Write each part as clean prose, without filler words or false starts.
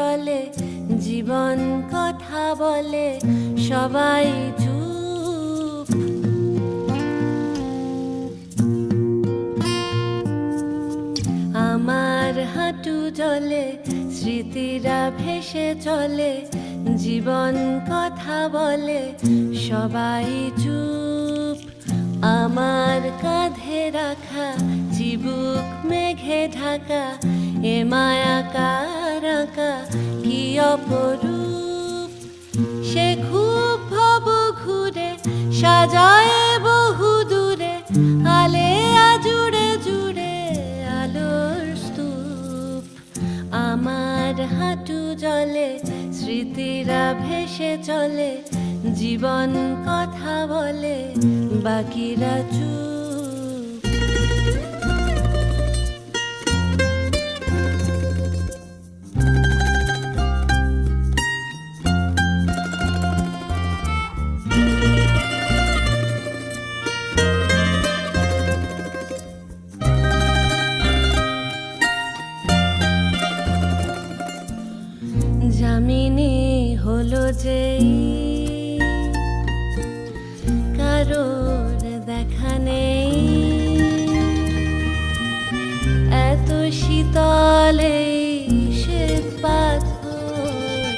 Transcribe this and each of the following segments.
জলে জীবন কথা বলে সবাই চুপ। আমার হাঁটু জলে স্মৃতিরা ভেসে চলে জীবন কথা বলে সবাই চুপ। আমার কাঁধে রাখা চিবুক মেঘে ঢাকা এ মায়া কার আঁকা কি অপরূপ। সে খুব ভব ঘুরে সাজায় বহু দূরে আলে জুড়ে জুড়ে আলোর স্তূপ। আমার হাঁটু জলে স্মৃতিরা ভেসে চলে জীবন কথা বলে বাকিরা চুপ। জামিনী হলো যেই কারোর দেখা নেই এত শীতলে শ্বেত পাথর।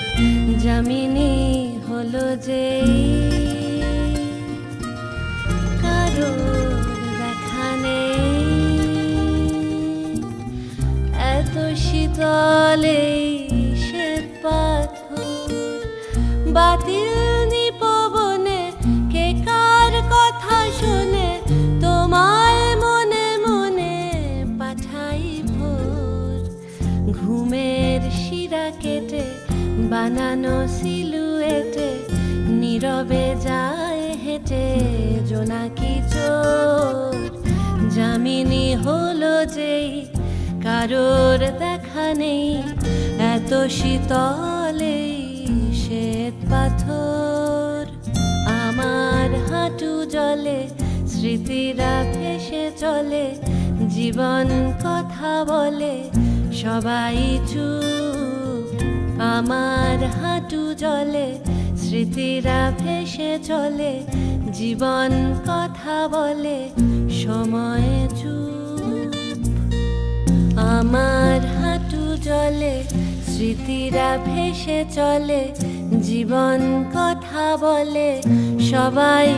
জামিনী হলো যেই কারোর দেখা নেই এত শীতলে বাতিল নিপবনে কে কার কথা শুনে তোমায় মনে মনে পাঠাই ভোর। ঘুমের শিরা কেটে বানানো সিলুয়েটে নীরবে যায় হেঁটে জোনাকি চোর। জামিনী হলো যেই কারোর দেখা নেই এত শীতলে শ্বেত পাথর। আমার হাঁটু জলে স্মৃতিরা ভেসে চলে জীবন কথা বলে সবাই চুপ। আমার হাঁটু জলে স্মৃতিরা ভেসে চলে জীবন কথা বলে সময় চুপ। আমার হাঁটু জলে স্মৃতিরা ভেসে চলে জীবন কথা বলে সবাই